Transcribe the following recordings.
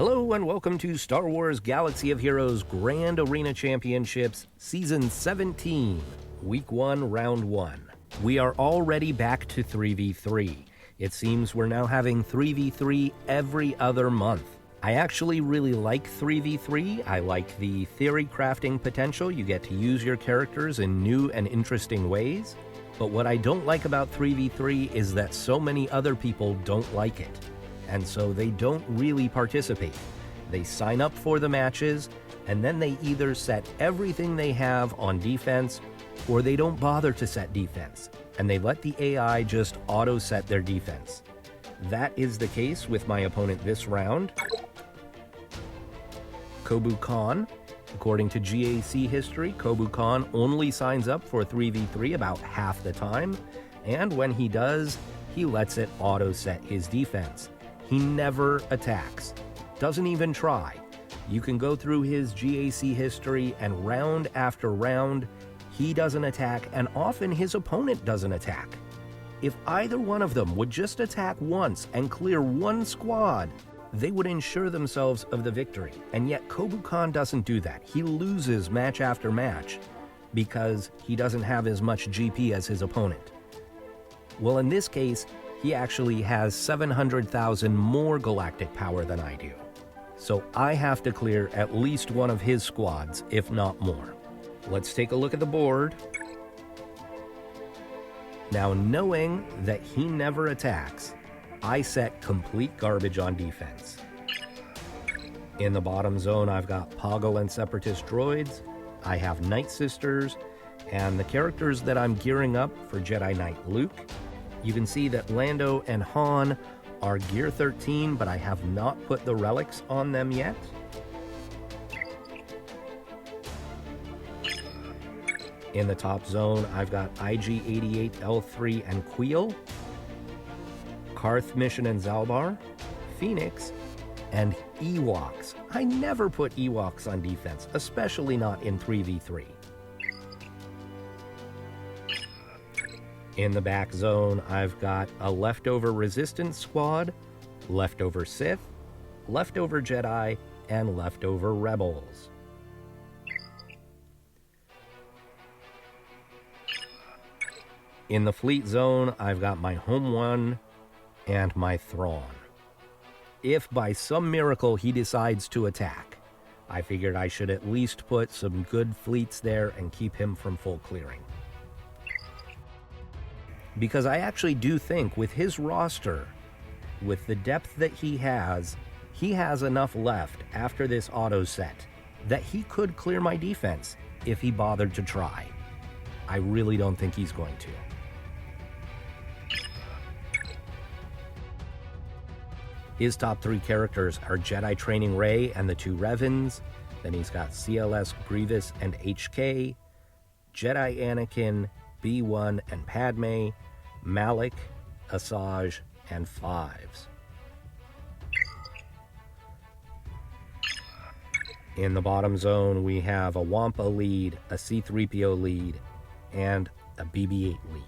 Hello and welcome to Star Wars Galaxy of Heroes Grand Arena Championships Season 17, Week 1, Round 1. We are already back to 3v3. It seems we're now having 3v3 every other month. I actually really like 3v3. I like the theory crafting potential. You get to use your characters in new and interesting ways. But what I don't like about 3v3 is that so many other people don't like it. And so they don't really participate. They sign up for the matches, and then they either set everything they have on defense, or they don't bother to set defense, and they let the AI just auto-set their defense. That is the case with my opponent this round, Kobu Kahn. According to GAC history, Kobu Kahn only signs up for 3v3 about half the time, and when he does, he lets it auto-set his defense. He never attacks, doesn't even try. You can go through his GAC history, and round after round, he doesn't attack, and often his opponent doesn't attack. If either one of them would just attack once and clear one squad, they would ensure themselves of the victory. And yet Kobu Kahn doesn't do that. He loses match after match because he doesn't have as much GP as his opponent. Well, in this case, he actually has 700,000 more galactic power than I do. So I have to clear at least one of his squads, if not more. Let's take a look at the board. Now, knowing that he never attacks, I set complete garbage on defense. In the bottom zone, I've got Poggle and Separatist droids. I have Night Sisters, and the characters that I'm gearing up for Jedi Knight Luke. You can see that Lando and Han are Gear 13, but I have not put the relics on them yet. In the top zone, I've got IG-88, L3, and Queel, Karth, Mission, and Zalbar, Phoenix, and Ewoks. I never put Ewoks on defense, especially not in 3v3. In the back zone, I've got a leftover Resistance squad, leftover Sith, leftover Jedi, and leftover Rebels. In the fleet zone, I've got my Home One and my Thrawn. If by some miracle he decides to attack, I figured I should at least put some good fleets there and keep him from full clearing. Because I actually do think with his roster, with the depth that he has enough left after this auto set that he could clear my defense if he bothered to try. I really don't think he's going to. His top three characters are Jedi Training Rey and the two Revans. Then he's got CLS Grievous and HK, Jedi Anakin, B1 and Padme, Malik, Asajj, and Fives. In the bottom zone, we have a Wampa lead, a C-3PO lead, and a BB-8 lead.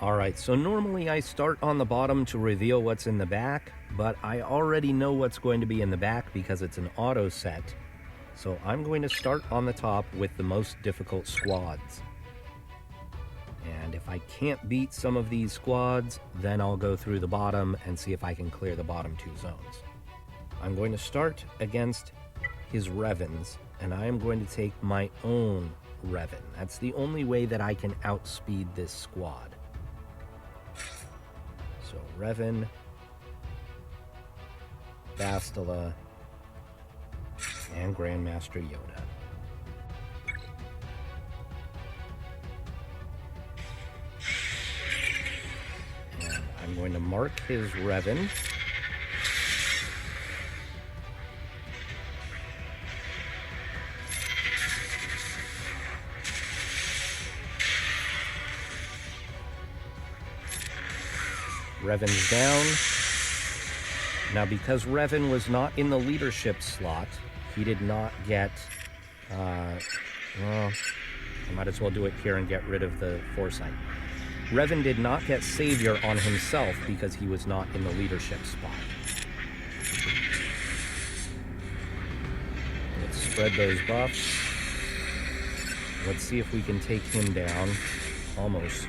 Alright, so normally I start on the bottom to reveal what's in the back, but I already know what's going to be in the back because it's an auto set. So I'm going to start on the top with the most difficult squads. And if I can't beat some of these squads, then I'll go through the bottom and see if I can clear the bottom two zones. I'm going to start against his Revans, and I am going to take my own Revan. That's the only way that I can outspeed this squad. So Revan, Bastila, and Grandmaster Yoda. And I'm going to mark his Revan. Revan's down. Now, because Revan was not in the leadership slot, he did not get, well, I might as well do it here and get rid of the foresight. Revan did not get Savior on himself because he was not in the leadership spot. spread those buffs. Let's see if we can take him down. Almost.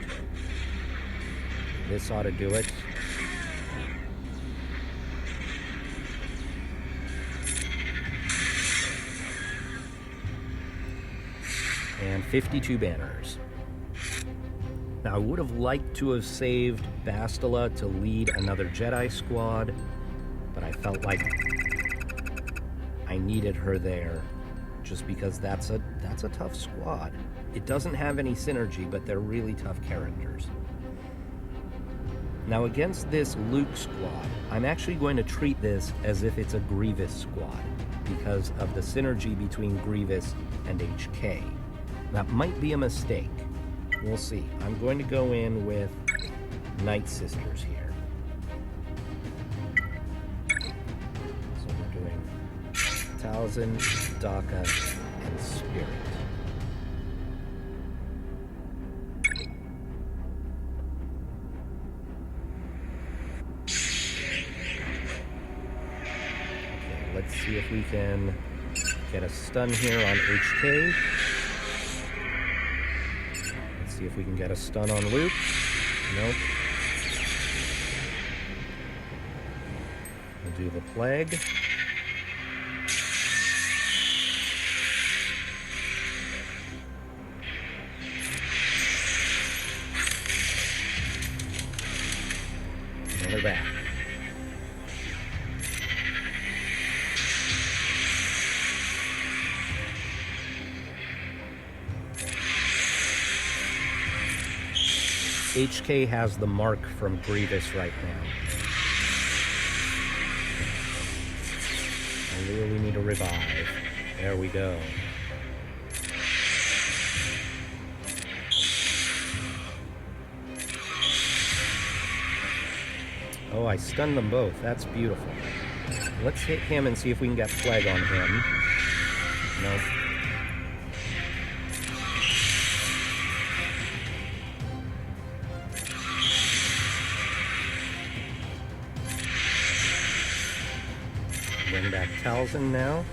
This ought to do it. And 52 banners. Now, I would have liked to have saved Bastila to lead another Jedi squad, but I felt like I needed her there just because that's a tough squad. It doesn't have any synergy, but they're really tough characters. Now, against this Luke squad, I'm actually going to treat this as if it's a Grievous squad because of the synergy between Grievous and HK. That might be a mistake. We'll see. I'm going to go in with Night Sisters here. So we're doing Talzin, Daka, and Spirit. Okay, let's see if we can get a stun here on HK. See if we can get a stun on Luke. Nope. We'll do the Plague. And they're back. HK has the mark from Grievous right now. I really need a revive. There we go. Oh, I stunned them both. That's beautiful. Let's hit him and see if we can get Plague on him. Nope. Bring back Talzin now.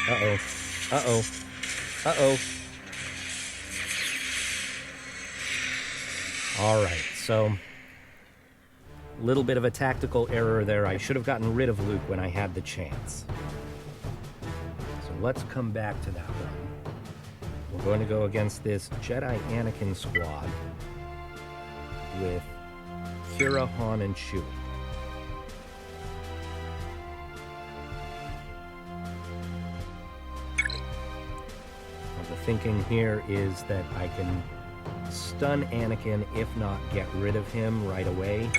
Uh-oh. Uh-oh. Uh-oh. All right, so a little bit of a tactical error there. I should have gotten rid of Luke when I had the chance. Let's come back to that one. We're going to go against this Jedi Anakin squad with Kira, Han, and Chewie. Well, the thinking here is that I can stun Anakin, if not get rid of him right away.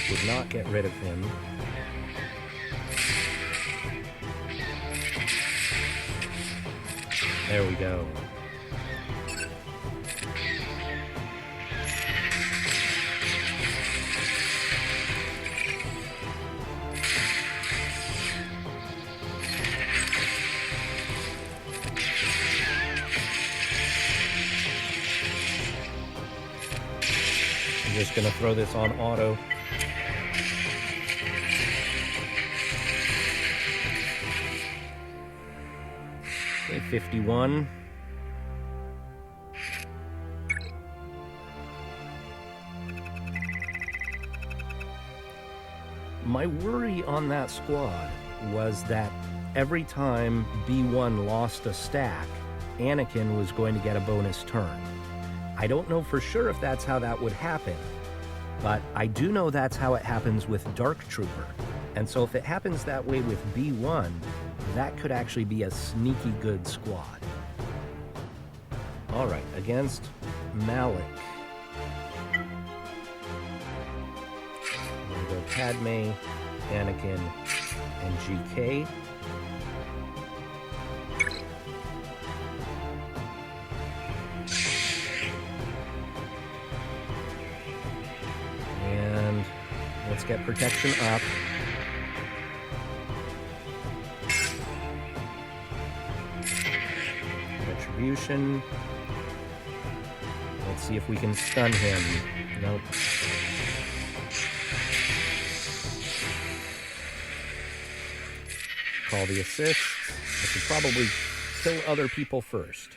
Would not get rid of him. There we go. I'm just gonna throw this on auto. Okay, 51. My worry on that squad was that every time B1 lost a stack, Anakin was going to get a bonus turn. I don't know for sure if that's how that would happen, but I do know that's how it happens with Dark Trooper. And so if it happens that way with B1, that could actually be a sneaky good squad. All right, against Malik. I'm gonna go Padme, Anakin, and GK. And let's get protection up. Retribution. Let's see if we can stun him. Nope. Call the assist. I should probably kill other people first.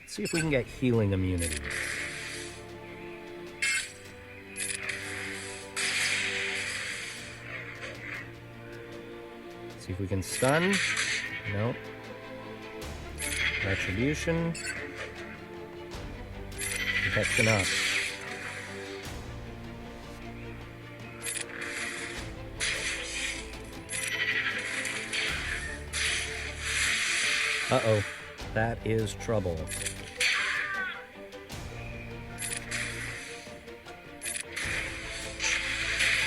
See if we can get healing immunity. See if we can stun. Nope. Retribution. Protection up. Uh-oh. That is trouble.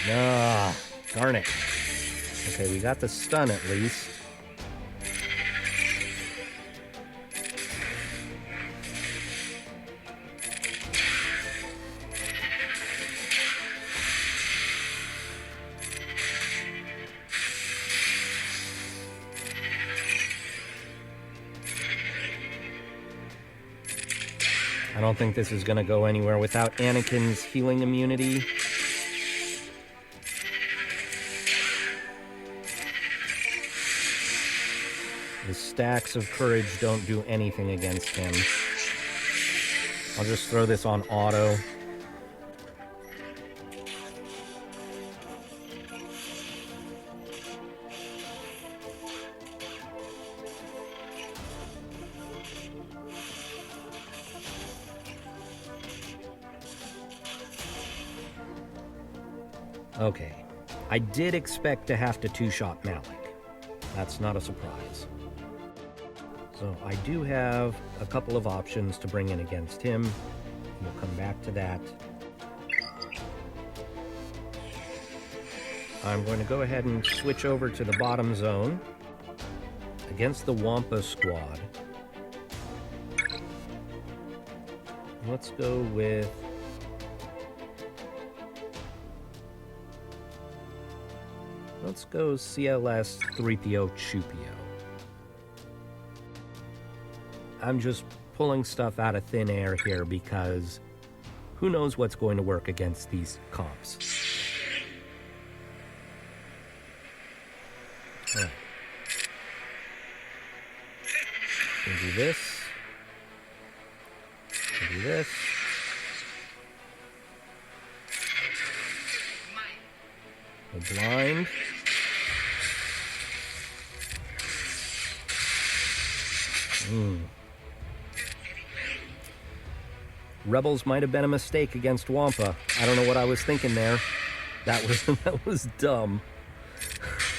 Ah, darn it. Okay, we got the stun at least. I don't think this is going to go anywhere without Anakin's healing immunity. The stacks of courage don't do anything against him. I'll just throw this on auto. Okay, I did expect to have to two-shot Malik. That's not a surprise. So I do have a couple of options to bring in against him. We'll come back to that. I'm going to go ahead and switch over to the bottom zone against the Wampa squad. Let's go with... Let's go CLS 3PO Chupio. I'm just pulling stuff out of thin air here because who knows what's going to work against these comps. Right. We'll do this. We'll do this. We'll blind. Rebels might have been a mistake against Wampa. I don't know what I was thinking there. That was dumb.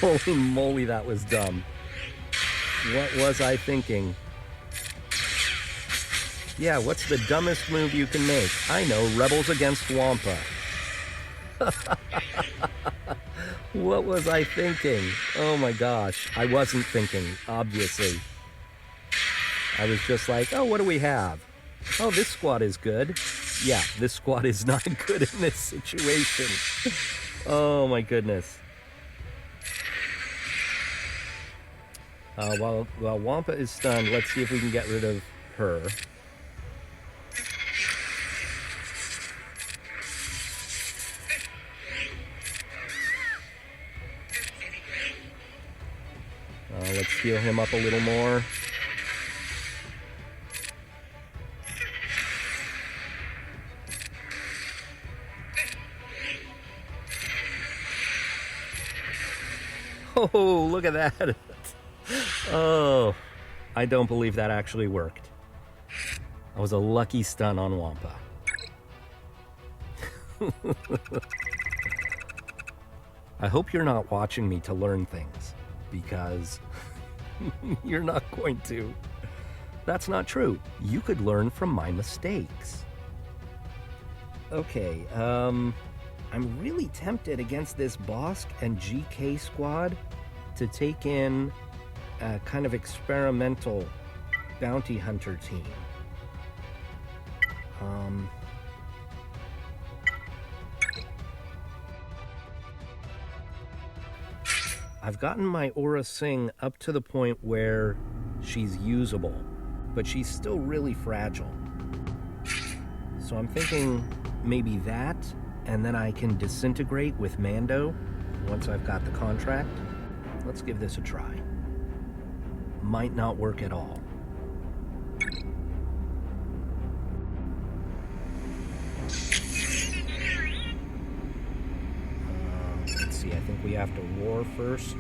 Holy moly, that was dumb. What was I thinking? Yeah, what's the dumbest move you can make? I know, Rebels against Wampa. What was I thinking? Oh my gosh, I wasn't thinking, obviously. I was just like, oh, what do we have? Oh, this squad is good. Yeah, this squad is not good in this situation. Oh my goodness. While Wampa is stunned, let's see if we can get rid of her. Let's heal him up a little more. Oh, look at that. Oh, I don't believe that actually worked. That was a lucky stun on Wampa. I hope you're not watching me to learn things, because you're not going to. That's not true. You could learn from my mistakes. Okay, I'm really tempted against this Bosk and GK squad to take in a kind of experimental bounty hunter team. I've gotten my Aura Sing up to the point where she's usable, but she's still really fragile. So I'm thinking maybe that, and then I can disintegrate with Mando once I've got the contract. Let's give this a try. Might not work at all. Let's see, I think we have to roar first.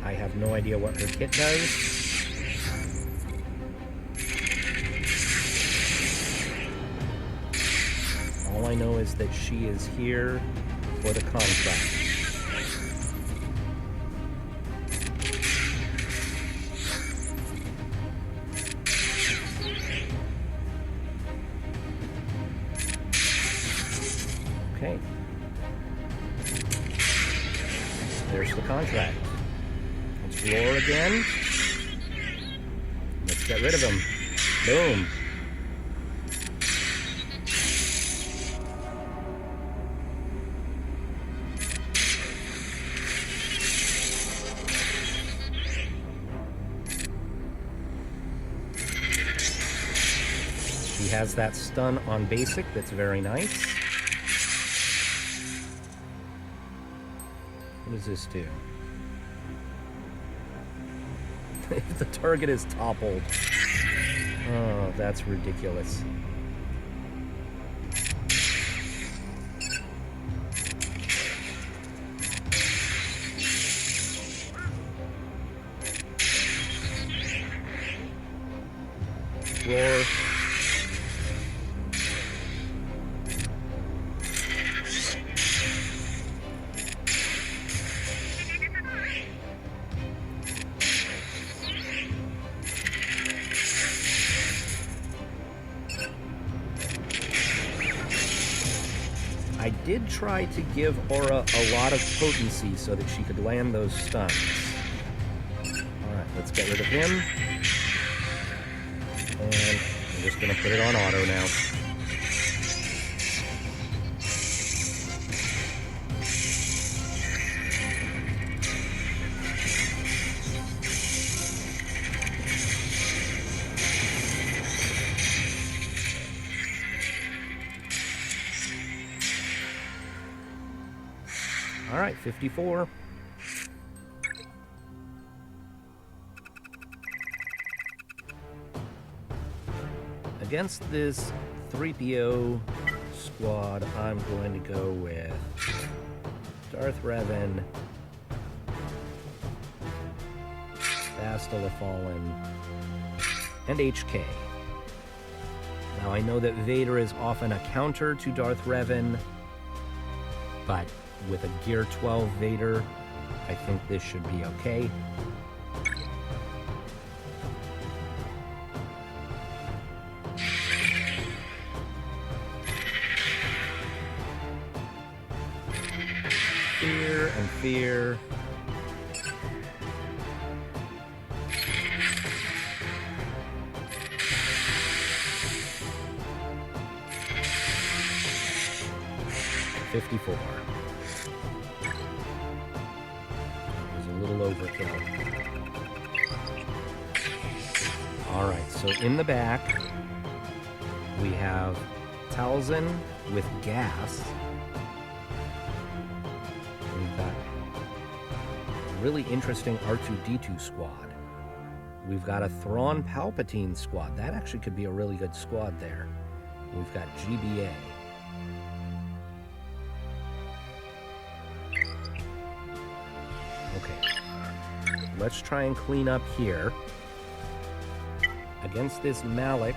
I have no idea what her kit does. All I know is that she is here for the contract. Okay. There's the contract. Let's roar again. Let's get rid of him. Boom. He has that stun on basic that's very nice. What does this do? If the target is toppled. Oh, that's ridiculous. Roar. I did try to give Aura a lot of potency so that she could land those stuns. Alright, let's get rid of him. And I'm just going to put it on auto now. All right, 54. Against this 3PO squad, I'm going to go with Darth Revan, Bastila the Fallen, and HK. Now, I know that Vader is often a counter to Darth Revan, but with a Gear 12 Vader, I think this should be okay. Fear and fear. $54. Overkill. Alright, so in the back, we have Talzin with gas. We've got a really interesting R2-D2 squad. We've got a Thrawn Palpatine squad. That actually could be a really good squad there. We've got GBA. Okay. Let's try and clean up here. Against this Malik.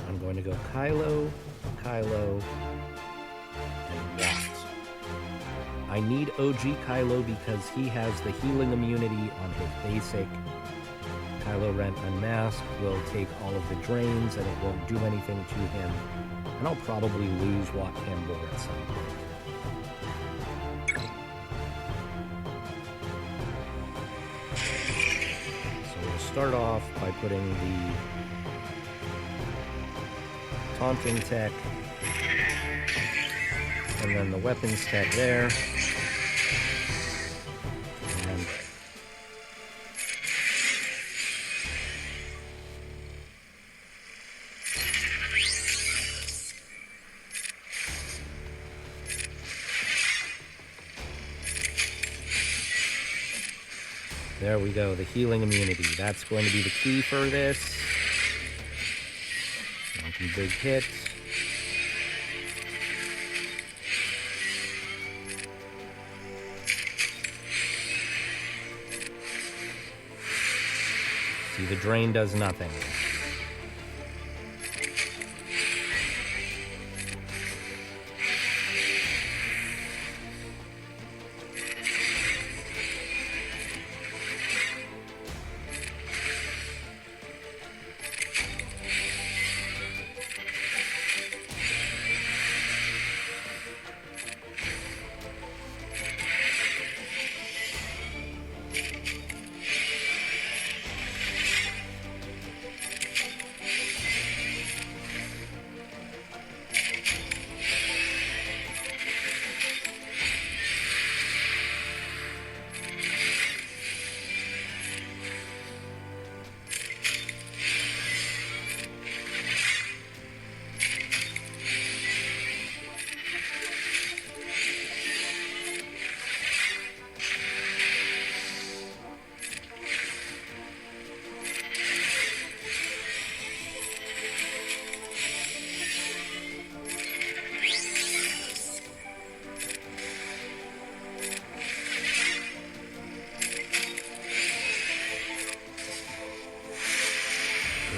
I'm going to go Kylo, and Watt. I need OG Kylo because he has the healing immunity on his basic. Kylo Ren Unmasked will take all of the drains and it won't do anything to him. And I'll probably lose Wat Tambor at some point. So we'll start off by putting the taunting tech and then the weapons tech there. And there we go, the healing immunity. That's going to be the key for this. Making big hits. See, the drain does nothing.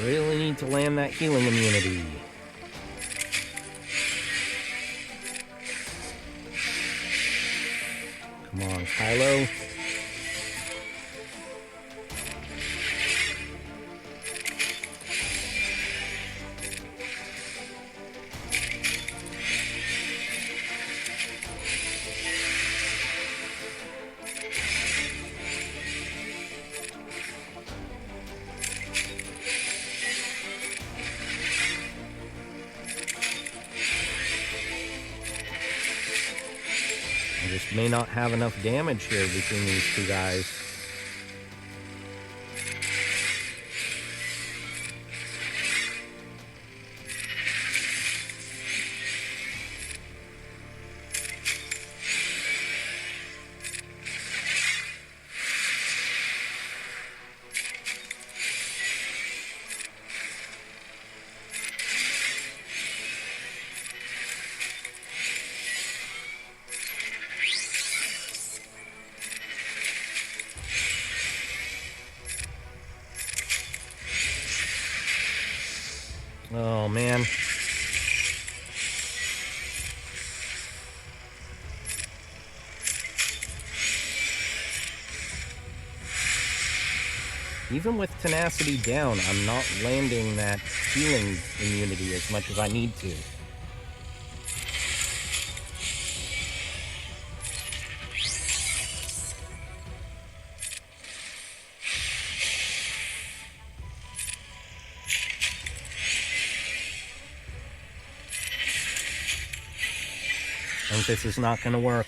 Really need to land that healing immunity. Come on, Kylo. Just may not have enough damage here between these two guys. Oh, man. Even with tenacity down, I'm not landing that healing immunity as much as I need to. I think this is not going to work.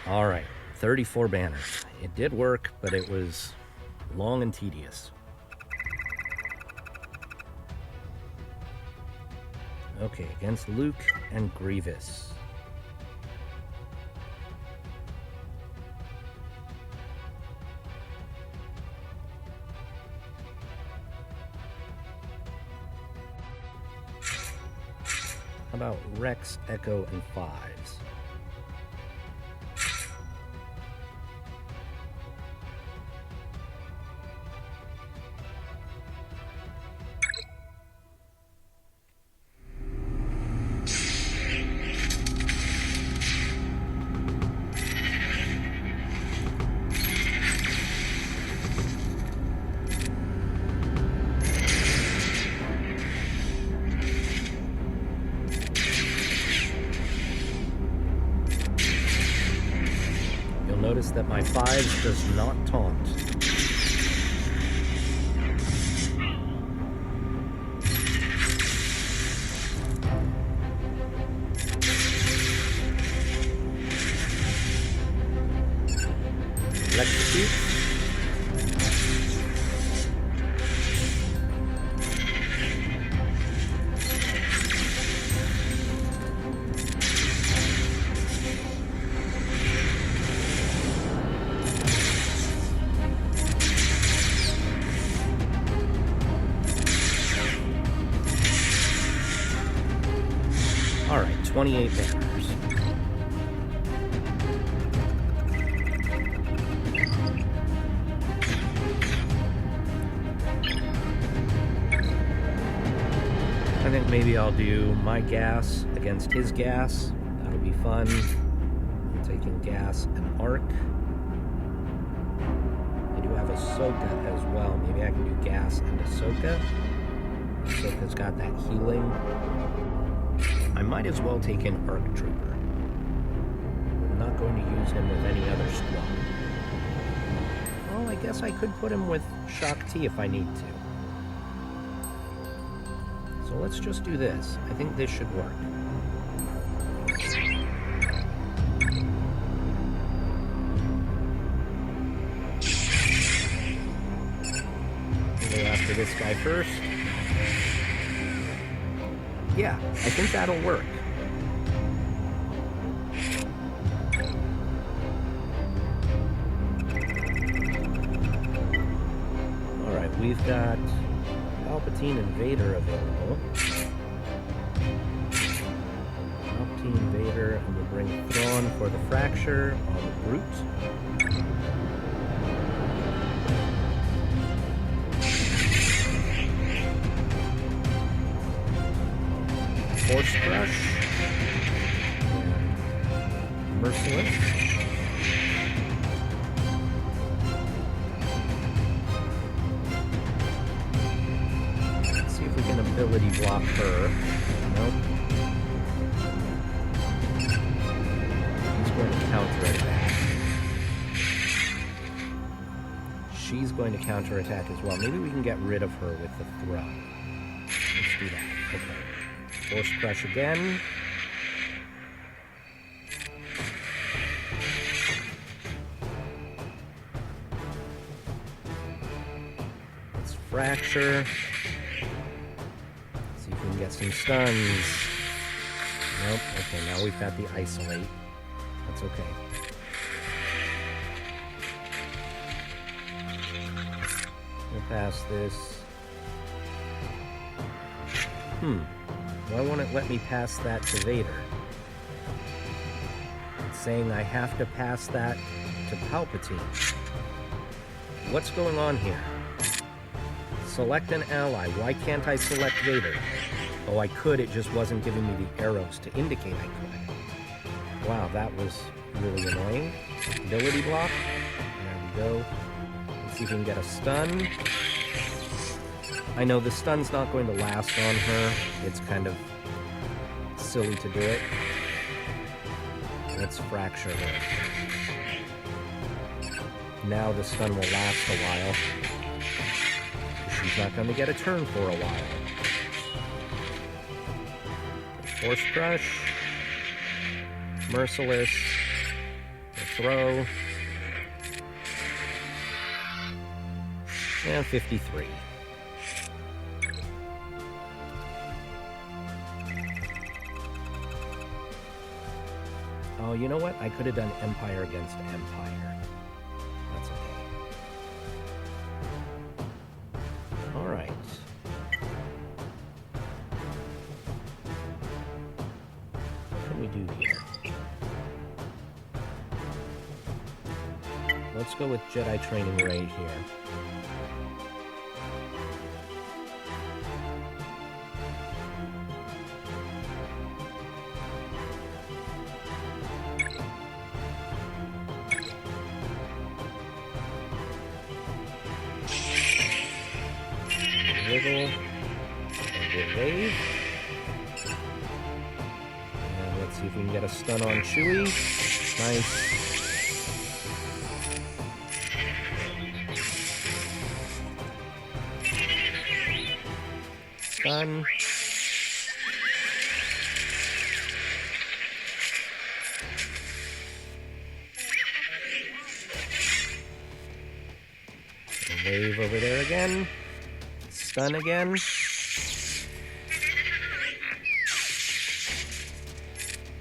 All right, 34 banners. It did work, but it was long and tedious. Okay, against Luke and Grievous. How about Rex, Echo, and Fives? Notice that my Fives does not taunt. Electrocute. Alright, 28 banners. I think maybe I'll do my gas against his gas. That'll be fun. I'm taking gas and arc. I do have Ahsoka as well. Maybe I can do gas and Ahsoka. Ahsoka's got that healing. I might as well take in Arc Trooper. I'm not going to use him with any other squad. Well, I guess I could put him with Shock T if I need to. So let's just do this. I think this should work. We'll go after this guy first. Yeah, I think that'll work. Alright, we've got Palpatine and Vader available. Palpatine, Vader, and we'll bring Thrawn for the Fracture on the Brute. Force Crush, Merciless, let's see if we can ability block her. Nope. He's going to counterattack. She's going to counterattack as well. Maybe we can get rid of her with the throw. Let's do that. Okay. Force Crush again. Let's Fracture. See if we can get some stuns. Nope. Okay, now we've got the Isolate. That's okay. We'll pass this. Why won't it let me pass that to Vader? It's saying I have to pass that to Palpatine. What's going on here? Select an ally. Why can't I select Vader? Oh, I could, it just wasn't giving me the arrows to indicate I could. Wow, that was really annoying. Ability block. There we go. Let's see if we can get a stun. I know the stun's not going to last on her. It's kind of silly to do it. Let's Fracture her. Now the stun will last a while. She's not going to get a turn for a while. Force Crush. Merciless. The throw. And 53. Oh, you know what? I could have done Empire against Empire. That's okay. All right. What can we do here? Let's go with Jedi Training Ray here. Wiggle. And we'll wave. And let's see if we can get a stun on Chewie. Nice. Stun. And wave over there again. Stun again.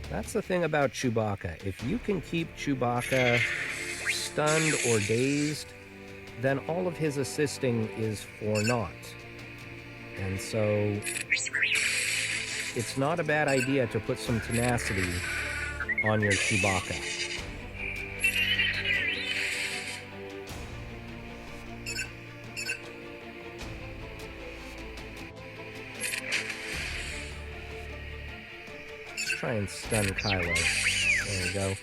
That's the thing about Chewbacca. If you can keep Chewbacca stunned or dazed, then all of his assisting is for naught. And so it's not a bad idea to put some tenacity on your Chewbacca. Try and stun Kylo. There we go.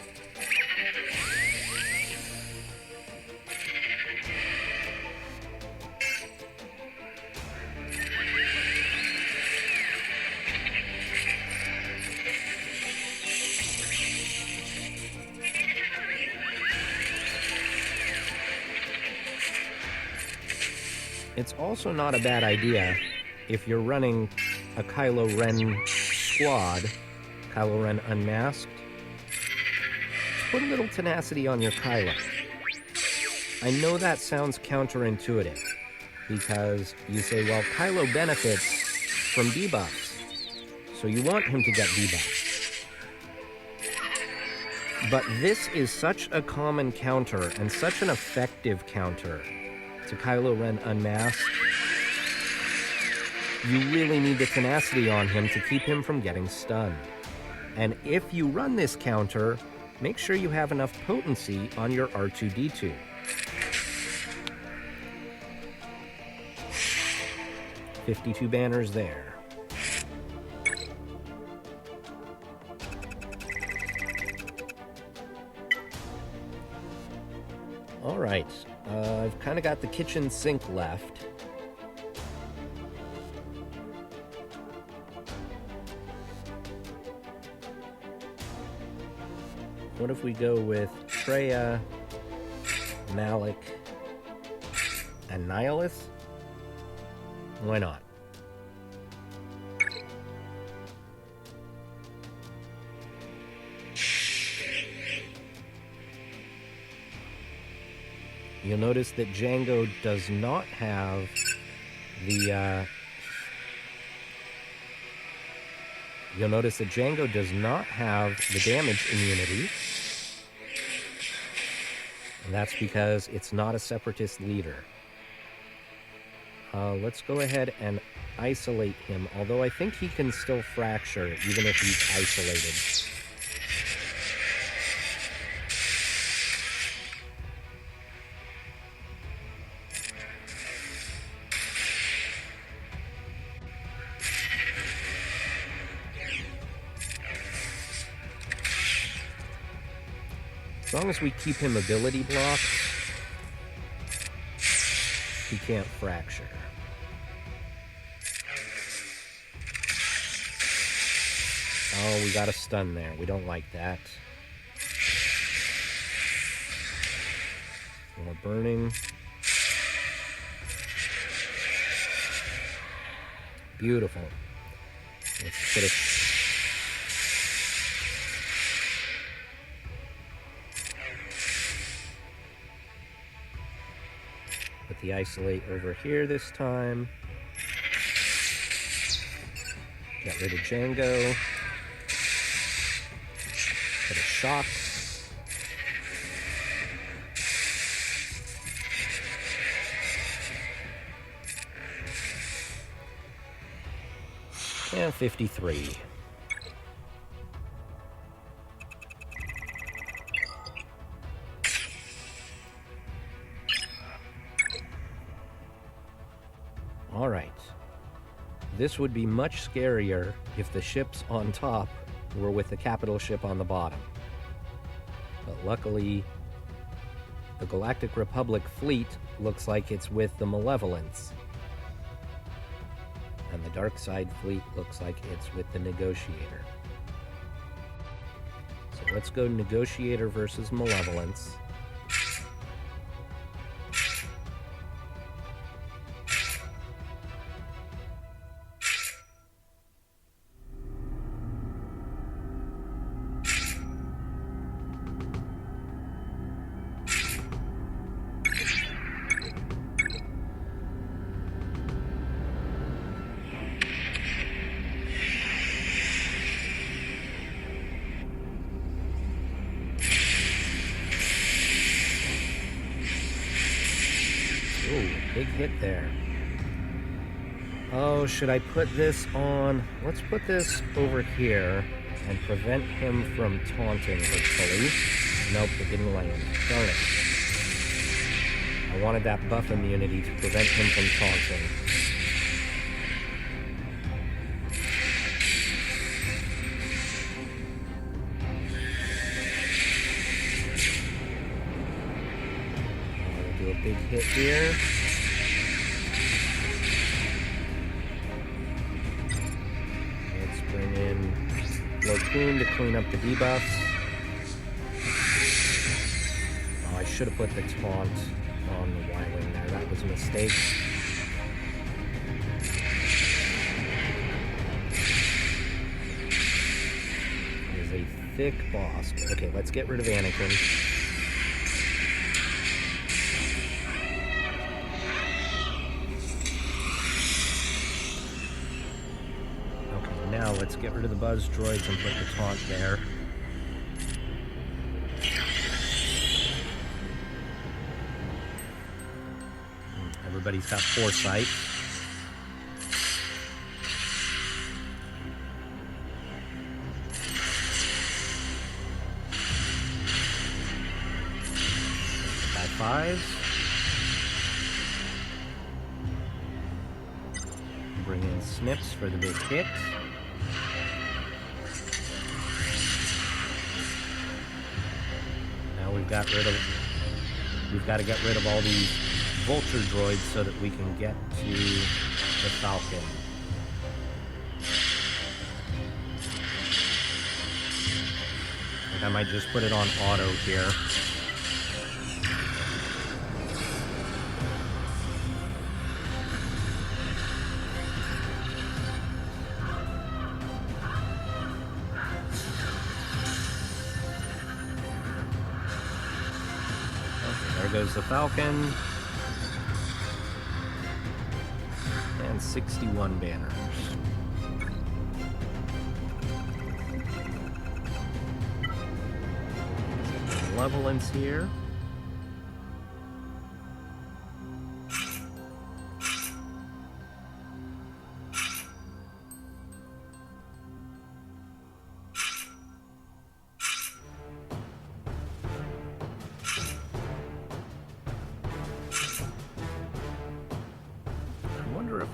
It's also not a bad idea if you're running a Kylo Ren squad, Kylo Ren Unmasked, put a little tenacity on your Kylo. I know that sounds counterintuitive, because you say, well, Kylo benefits from debuffs, so you want him to get debuffs. But this is such a common counter, and such an effective counter to Kylo Ren Unmasked. You really need the tenacity on him to keep him from getting stunned. And if you run this counter, make sure you have enough potency on your R2-D2. $52 banners there. All right, I've kind of got the kitchen sink left. What if we go with Traya, Malik, and Nihilus? Why not? You'll notice that Django does not have the damage immunity. And that's because it's not a separatist leader. Let's go ahead and isolate him, although I think he can still fracture even if he's isolated. As long as we keep him ability blocked, he can't fracture. Oh, we got a stun there. We don't like that. More burning. Beautiful. Let's put it. Put the isolate over here this time. Get rid of Django. Put a shock. And 53. All right. This would be much scarier if the ships on top were with the capital ship on the bottom. But luckily, the Galactic Republic fleet looks like it's with the Malevolence. And the Dark Side fleet looks like it's with the Negotiator. So let's go Negotiator versus Malevolence. Ooh, big hit there. Oh, should I put this on? Let's put this over here and prevent him from taunting, hopefully. Nope, it didn't land. Darn it. I wanted that buff immunity to prevent him from taunting. Do a big hit here. Let's bring in Locoon to clean up the debuffs. Oh, I should have put the taunt on the Y-Wing there. That was a mistake. It is a thick boss. Okay, let's get rid of Anakin. Now let's get rid of the buzz droids and put the taunt there. Everybody's got foresight. By fives. Bring in Snips for the big hit. We've got to get rid of all these vulture droids so that we can get to the Falcon. I think I might just put it on auto here. There goes the Falcon. And 61 banners. Malevolence here.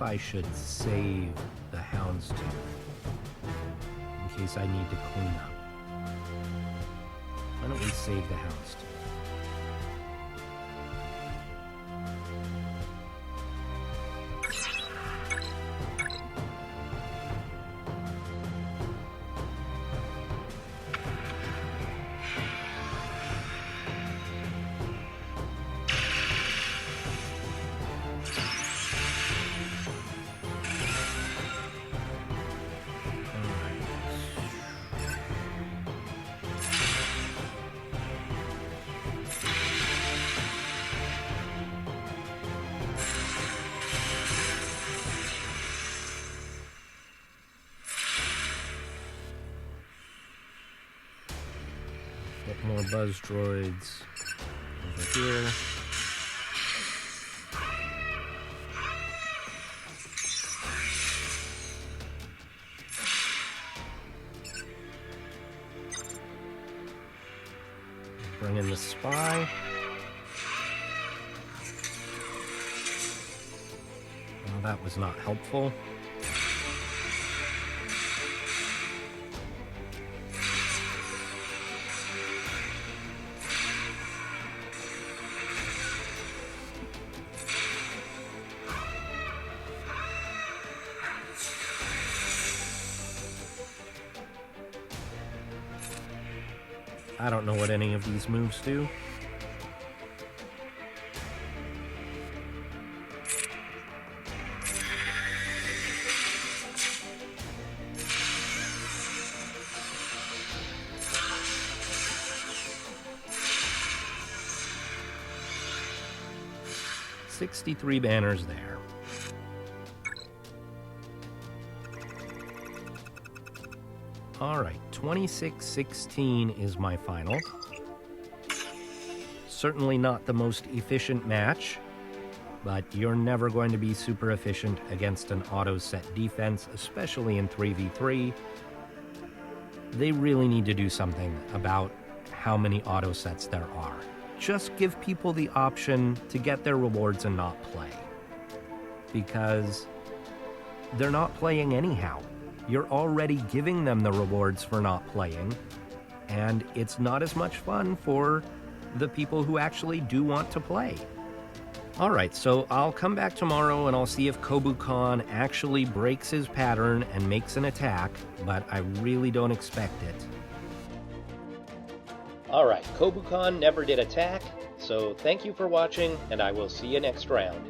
I should save the Houndstooth in case I need to clean up. Why don't we save the Houndstooth? Get more buzz droids over here. Bring in the spy. Well, that was not helpful. I don't know what any of these moves do. $63 banners there. Alright, 26-16 is my final. Certainly not the most efficient match, but you're never going to be super efficient against an auto-set defense, especially in 3v3. They really need to do something about how many auto-sets there are. Just give people the option to get their rewards and not play. Because they're not playing anyhow. You're already giving them the rewards for not playing, and it's not as much fun for the people who actually do want to play. Alright, so I'll come back tomorrow and I'll see if Kobu Kahn actually breaks his pattern and makes an attack, but I really don't expect it. Alright, Kobu Kahn never did attack, so thank you for watching, and I will see you next round.